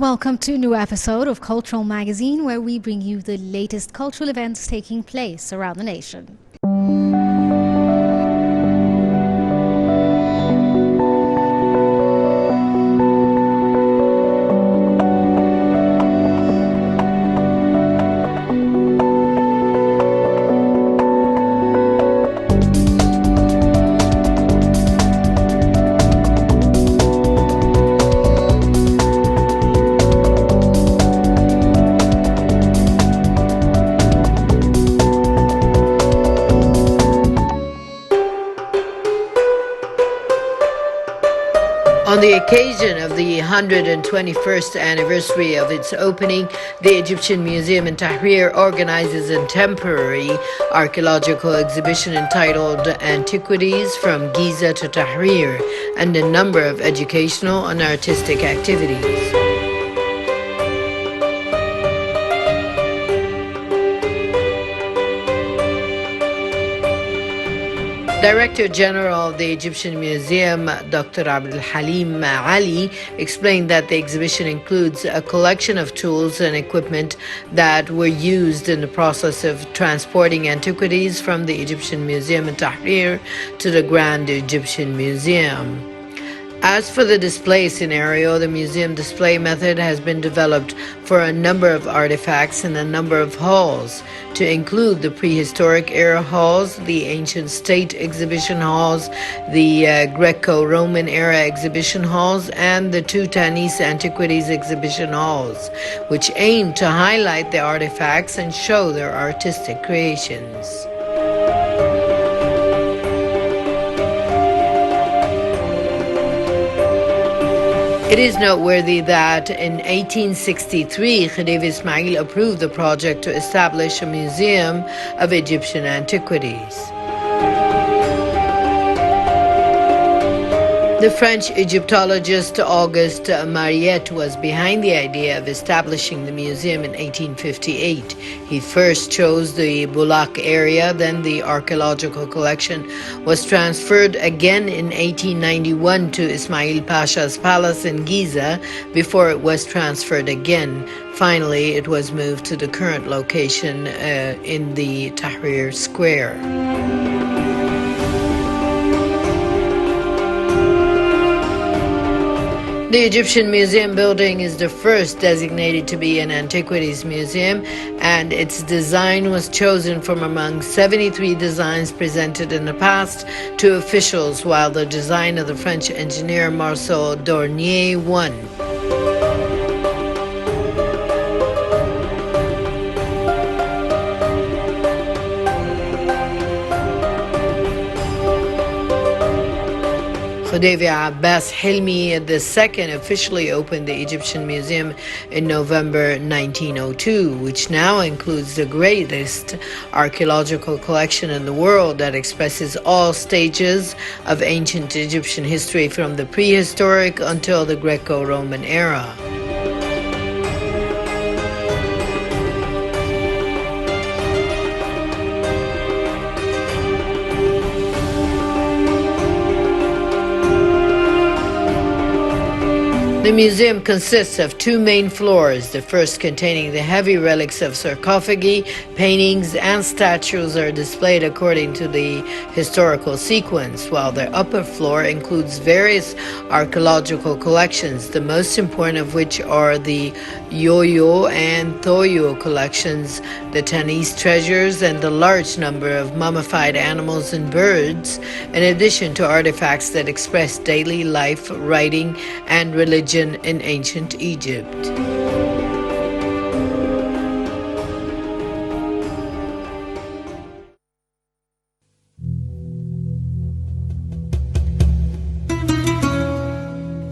welcome to a new episode of Cultural Magazine, where we bring you the latest cultural events taking place around the nation. On the occasion of the 121st anniversary of its opening, the Egyptian Museum in Tahrir organizes a temporary archaeological exhibition entitled Antiquities from Giza to Tahrir, and a number of educational and artistic activities. Director General of the Egyptian Museum, Dr. Abdul Halim Ali, explained that the exhibition includes a collection of tools and equipment that were used in the process of transporting antiquities from the Egyptian Museum in Tahrir to the Grand Egyptian Museum. As for the display scenario, the museum display method has been developed for a number of artifacts in a number of halls, to include the prehistoric era halls, the ancient state exhibition halls, the Greco-Roman era exhibition halls, and the two Tanis antiquities exhibition halls, which aim to highlight the artifacts and show their artistic creations. It is noteworthy that in 1863, Khedive Ismail approved the project to establish a museum of Egyptian antiquities. The French Egyptologist Auguste Mariette was behind the idea of establishing the museum in 1858. He first chose the Boulak area, then the archaeological collection was transferred again in 1891 to Ismail Pasha's palace in Giza before it was transferred again. Finally, it was moved to the current location in the Tahrir Square. The Egyptian Museum building is the first designated to be an antiquities museum, and its design was chosen from among 73 designs presented in the past to officials, while the design of the French engineer Marceau Dornier won. Khedive Abbas Hilmi II officially opened the Egyptian Museum in November 1902, which now includes the greatest archaeological collection in the world that expresses all stages of ancient Egyptian history from the prehistoric until the Greco-Roman era. The museum consists of two main floors. The first, containing the heavy relics of sarcophagi, paintings, and statues, are displayed according to the historical sequence, while the upper floor includes various archaeological collections, the most important of which are the Yo-Yo and Thoyo collections, the Tanis treasures, and the large number of mummified animals and birds, in addition to artifacts that express daily life, writing, and religion in ancient Egypt.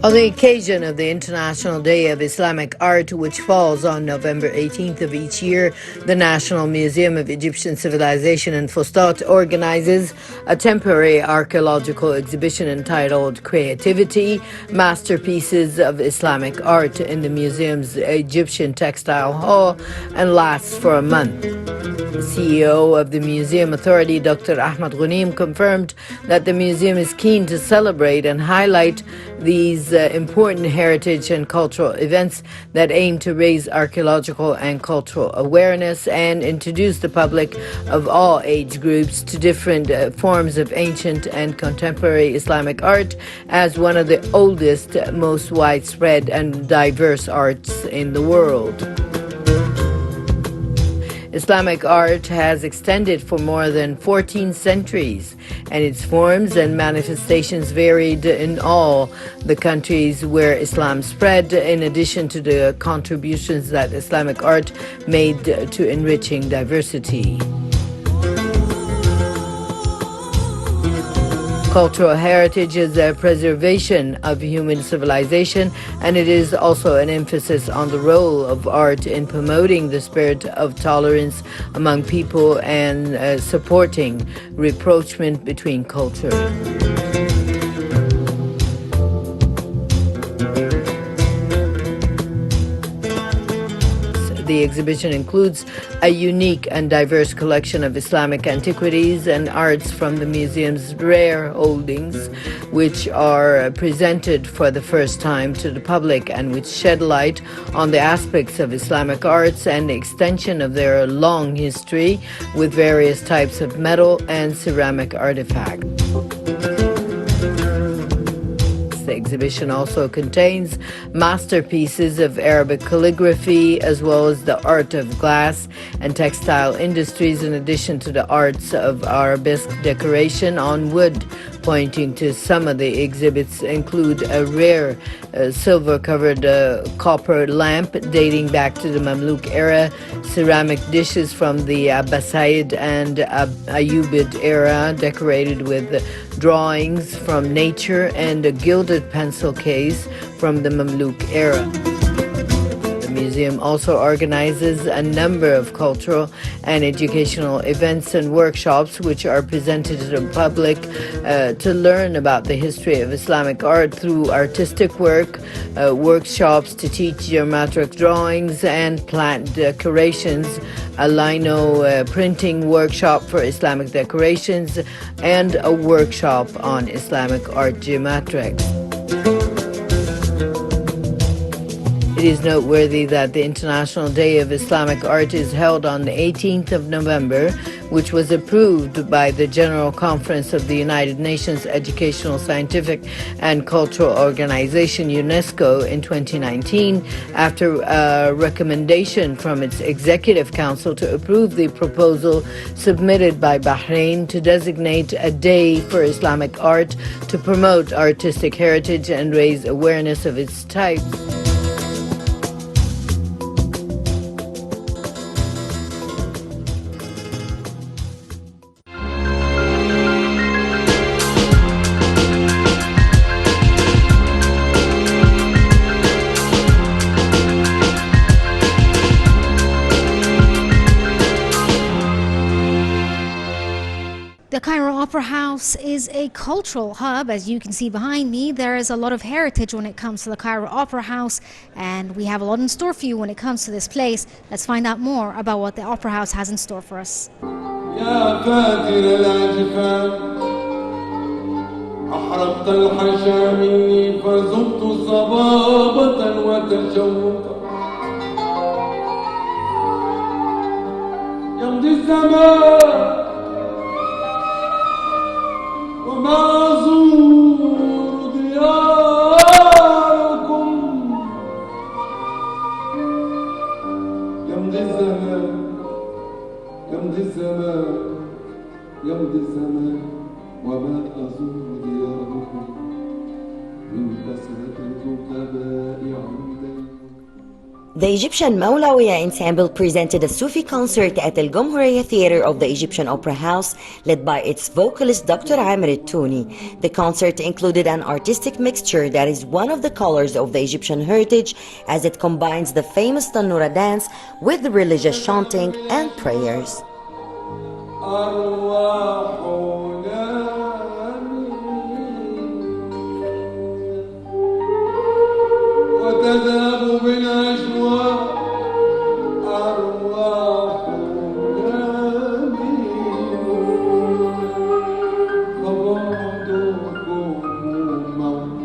On the occasion of the International Day of Islamic Art, which falls on November 18th of each year, the National Museum of Egyptian Civilization in Fustat organizes a temporary archaeological exhibition entitled Creativity, Masterpieces of Islamic Art in the museum's Egyptian Textile Hall, and lasts for a month. The CEO of the Museum Authority, Dr. Ahmad Ghunim, confirmed that the museum is keen to celebrate and highlight these important heritage and cultural events that aim to raise archaeological and cultural awareness and introduce the public of all age groups to different forms of ancient and contemporary Islamic art as one of the oldest, most widespread and diverse arts in the world. Islamic art has extended for more than 14 centuries, and its forms and manifestations varied in all the countries where Islam spread, in addition to the contributions that Islamic art made to enriching diversity. Cultural heritage is a preservation of human civilization, and it is also an emphasis on the role of art in promoting the spirit of tolerance among people and supporting rapprochement between cultures. The exhibition includes a unique and diverse collection of Islamic antiquities and arts from the museum's rare holdings, which are presented for the first time to the public and which shed light on the aspects of Islamic arts and the extension of their long history with various types of metal and ceramic artifacts. The exhibition also contains masterpieces of Arabic calligraphy as well as the art of glass and textile industries, in addition to the arts of arabesque decoration on wood. Pointing to some of the exhibits include a rare silver-covered copper lamp dating back to the Mamluk era, ceramic dishes from the Abbasid and Ayyubid era decorated with drawings from nature, and a gilded pencil case from the Mamluk era. The museum also organizes a number of cultural and educational events and workshops which are presented to the public to learn about the history of Islamic art through artistic work, workshops to teach geometric drawings and plant decorations, a lino printing workshop for Islamic decorations, and a workshop on Islamic art geometrics. It is noteworthy that the International Day of Islamic Art is held on the 18th of November, which was approved by the General Conference of the United Nations Educational, Scientific and Cultural Organization, UNESCO, in 2019, after a recommendation from its Executive Council to approve the proposal submitted by Bahrain to designate a day for Islamic art to promote artistic heritage and raise awareness of its types. The Cairo Opera House is a cultural hub. As you can see behind me, there is a lot of heritage when it comes to the Cairo Opera House, and we have a lot in store for you when it comes to this place. Let's find out more about what the Opera House has in store for us. يا فاتر العجفان أحرقت الحشا مني فزدت صبابة وتشوقا يمضي الزمان وما أزور دياركم يمضي الزمان يمضي الزمان يمضي الزمان وما أزور دياركم من كثرة الركباء عندي. The Egyptian Mawlawiya Ensemble presented a Sufi concert at El Gomhuriya Theater of the Egyptian Opera House, led by its vocalist Dr. Amr Touni. The concert included an artistic mixture that is one of the colors of the Egyptian heritage, as it combines the famous Tanura dance with the religious chanting and prayers. وتذهب بالأشواق أرواح فبعدكم موت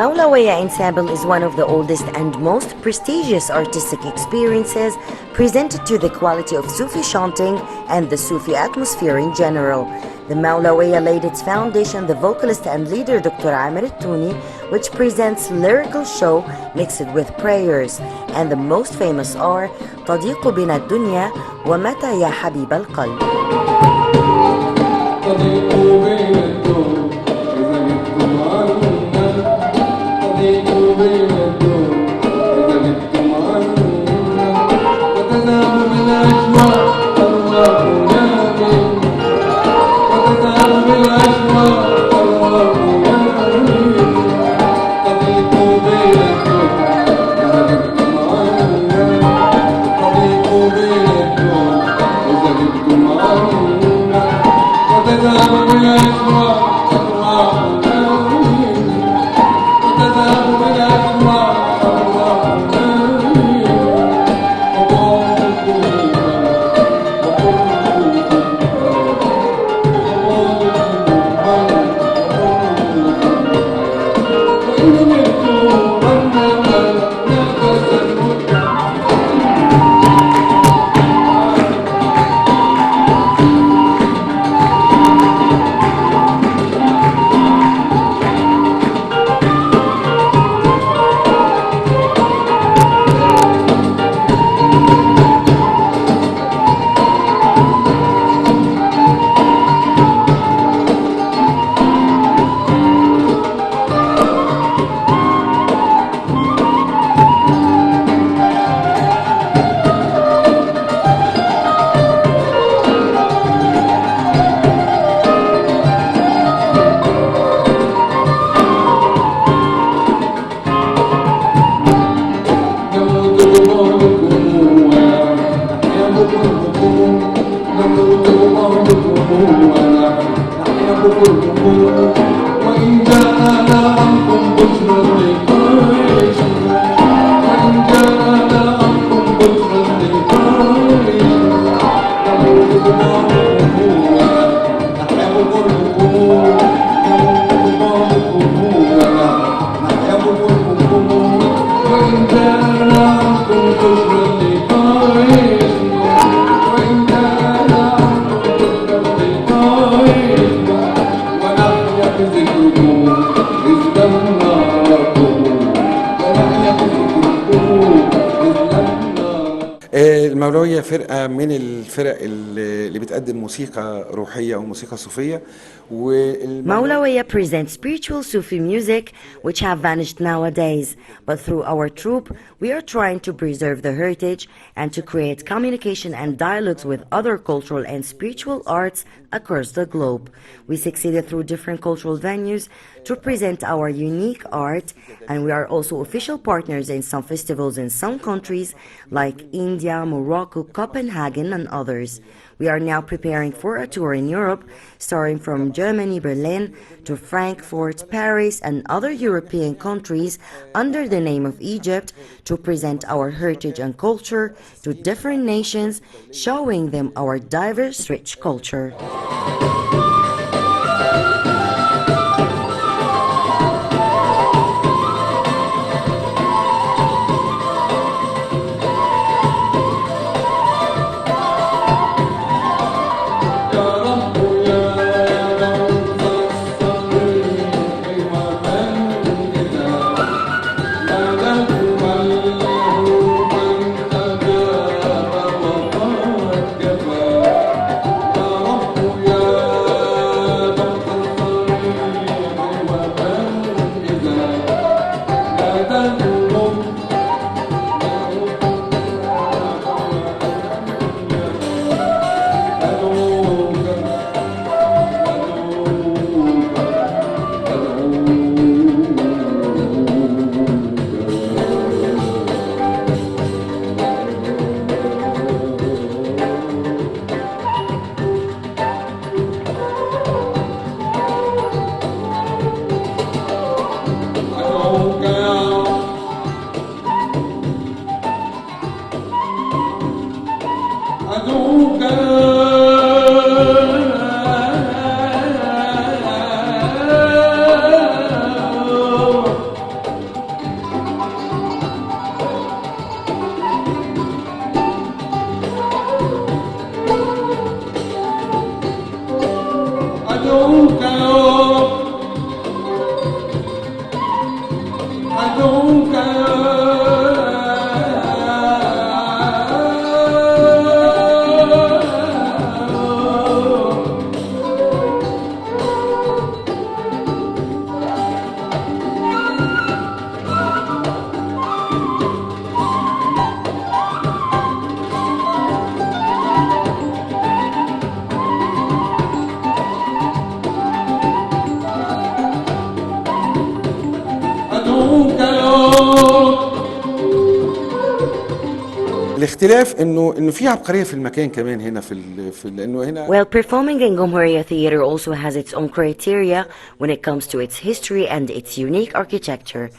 Maulawiya Ensemble is one of the oldest and most prestigious artistic experiences presented to the quality of Sufi chanting and the Sufi atmosphere in general. The Maulawiya laid its foundation, the vocalist and leader Dr. Amir Touni, which presents lyrical show mixed with prayers, and the most famous are تضيق بنا الدنيا ومتى يا حبيب القلب. المولوية فرقة من الفرق اللي بتقدم موسيقى روحية أو موسيقى صوفية. Maulawiya presents spiritual Sufi music which have vanished nowadays, but through our troupe we are trying to preserve the heritage and to create communication and dialogues with other cultural and spiritual arts across the globe. We succeeded through different cultural venues to present our unique art, and we are also official partners in some festivals in some countries like India, Morocco, Copenhagen and others. We are now preparing for a tour in Europe, starting from Germany, Berlin, to Frankfurt, Paris and other European countries under the name of Egypt to present our heritage and culture to different nations, showing them our diverse, rich culture. يا الاختلاف انه في عبقريه في المكان كمان هنا لانه هنا Well, performing in Gomhuriya Theatre also has its own criteria when it comes to its history and its unique architecture.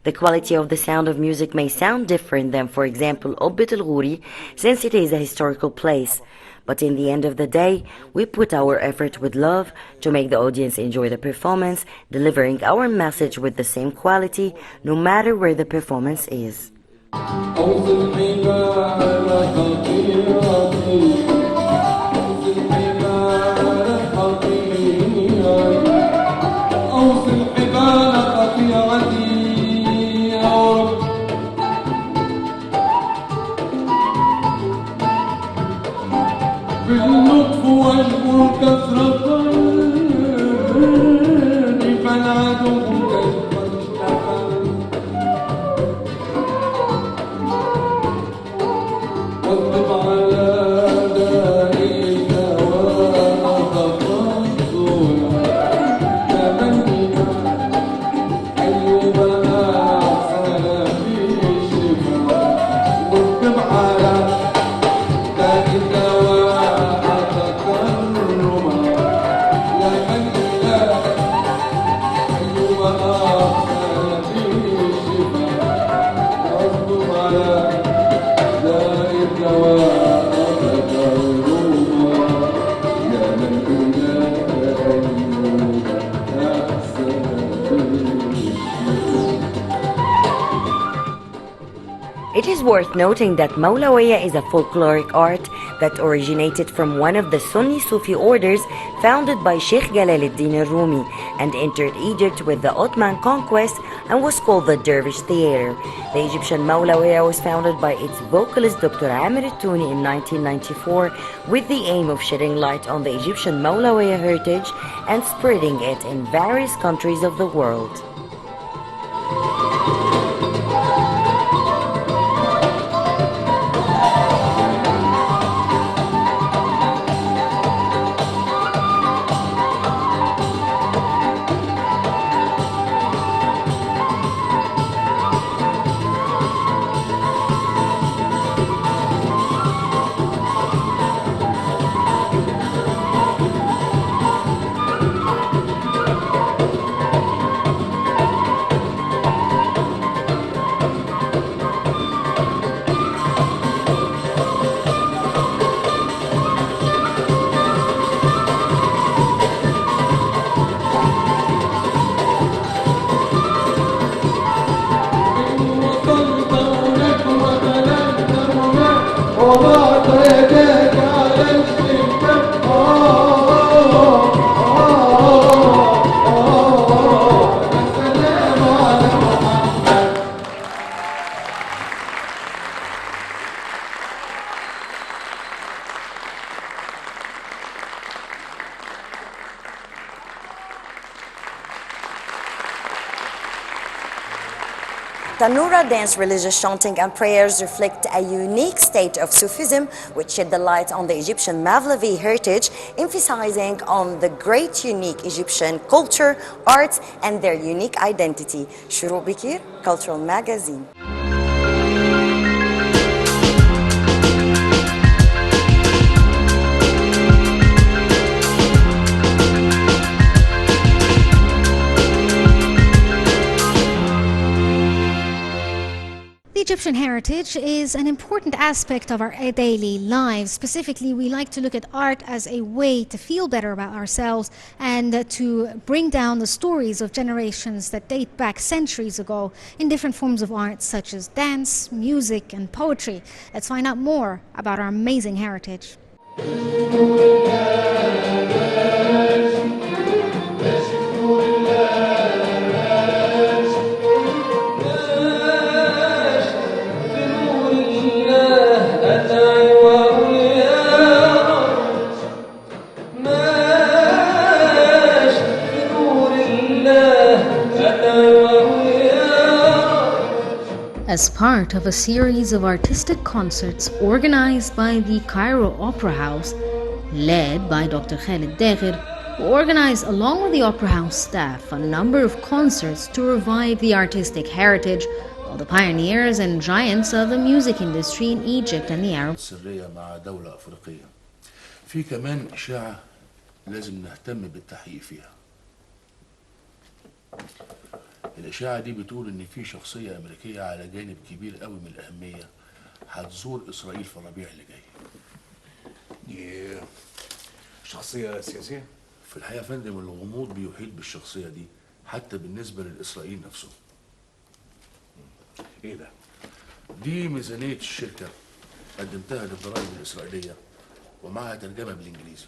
The quality of the sound of music may sound different than, for example, Obbet al Ghuri, since it is a historical place. But in the end of the day, we put our effort with love to make the audience enjoy the performance, delivering our message with the same quality, no matter where the performance is. أوصل حبال خطيرتي أوصل حبال خطيرتي أوصل حبال قطيعتي يا رب باللطف واجبر كثرة فالعدو كثرة اشتغل واضرب على دائك وأتفضل تمنينا أيوب أحسن في الشفاء واضرب على دائك وأتكرما يا من إله أيوب أحسن في الشفاء واضرب على ذلك وأتكرما يا من إله أيوب أحسن في الشفاء. It is worth noting that Mawlawiya is a folkloric art that originated from one of the Sunni Sufi orders founded by Sheikh Jalaluddin al-Rumi and entered Egypt with the Ottoman conquest and was called the Dervish Theatre. The Egyptian Mawlawiya was founded by its vocalist Dr. Amir al-Touni in 1994 with the aim of shedding light on the Egyptian Mawlawiya heritage and spreading it in various countries of the world. وصلت هناك وبلغت هناك وضعت يداك على الشباك السلام على محمد. Tanura dance, religious chanting and prayers reflect a unique state of Sufism which shed the light on the Egyptian Mavlevi heritage, emphasizing on the great unique Egyptian culture, arts and their unique identity. Shuru Bikir, Cultural Magazine. The Egyptian heritage is an important aspect of our daily lives. Specifically, we like to look at art as a way to feel better about ourselves and to bring down the stories of generations that date back centuries ago in different forms of art such as dance, music and poetry. Let's find out more about our amazing heritage. As part of a series of artistic concerts organized by the Cairo Opera House, led by Dr. Khaled Dagher, who organized along with the Opera House staff a number of concerts to revive the artistic heritage all the pioneers and giants of the music industry in Egypt and the Arab سرية مع دولة أفريقية. في كمان إشاعة لازم نهتم بالتحقيق فيها. الإشاعة دي بتقول إن في شخصية أمريكية على جانب كبير قوي من الأهمية هتزور إسرائيل في الربيع اللي جاي. دي شخصية سياسية؟ في الحقيقة يا فندم الغموض بيحيط بالشخصية دي حتى بالنسبة للإسرائيل نفسه. إيه ده؟ دي ميزانية الشركة قدمتها للضرائب الإسرائيلية ومعها ترجمة بالإنجليزي.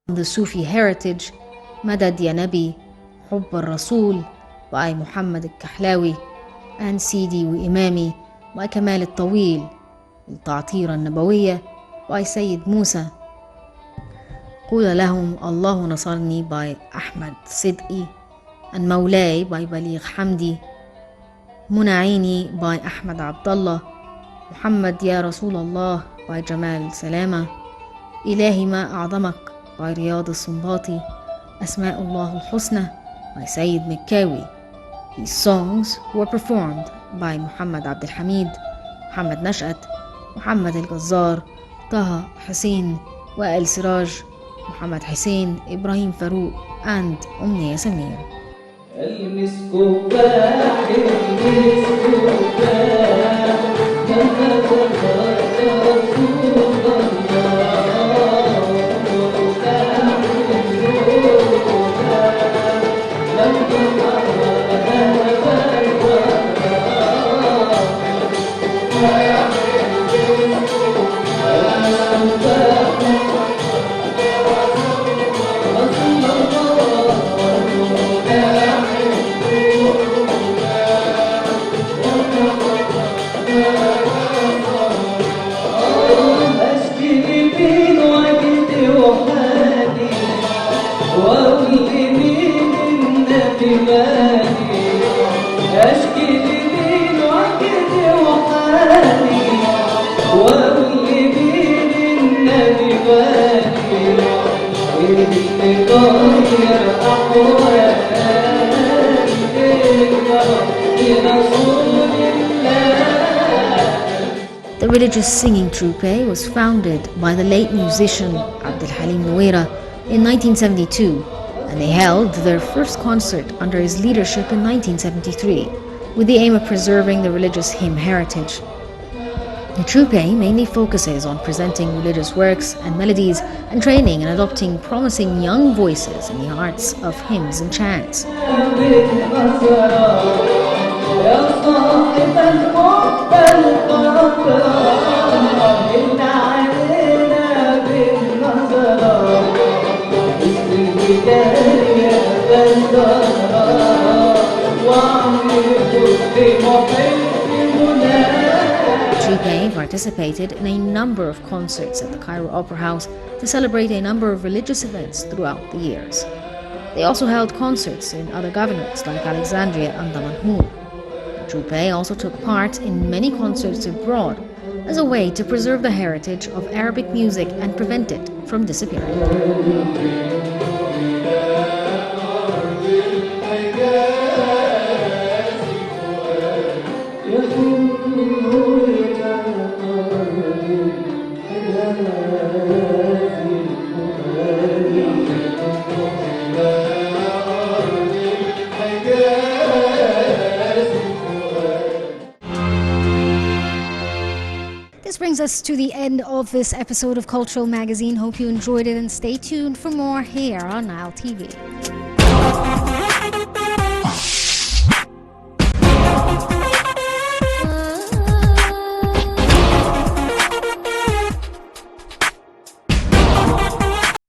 The Sufi heritage, Madad Ya Nabi, Hubb al-Rasul by Muhammad al-Kahlawi, and Sidi wa Imami by Kamal al-Tawil, التعطيرة النبوية by Sayyid Musa, قول لهم الله نصرني by Ahmad Sidqi, and Mawlay by Baligh Hamdi, Muna'ini by Ahmad Abdullah, Muhammad Ya Rasulallah by Jamal Salama, إلهي ما أعظمك by رياض السنباطي, أسماء الله الحسنى by Sayyid Mekkawi. These songs were performed by Muhammad Abdul Hamid, Muhammad Nashat, Muhammad Al-Gazzar, Taha Hussein, Wa'il Siraj, Muhammad Hussein, Ibrahim Farouk, and Umniya Samir. المسك فاح المسك فاح محمد رسول الله وفاح The religious singing troupe was founded by the late musician Abdul Halim Nuwaira in 1972, and they held their first concert under his leadership in 1973 with the aim of preserving the religious hymn heritage. The troupe mainly focuses on presenting religious works and melodies and training and adopting promising young voices in the arts of hymns and chants. Troupe participated in a number of concerts at the Cairo Opera House to celebrate a number of religious events throughout the years. They also held concerts in other governorates like Alexandria and Damanhur. The troupe also took part in many concerts abroad as a way to preserve the heritage of Arabic music and prevent it from disappearing. brings us to the end of this episode of Cultural Magazine. Hope you enjoyed it and stay tuned for more here on Nile TV.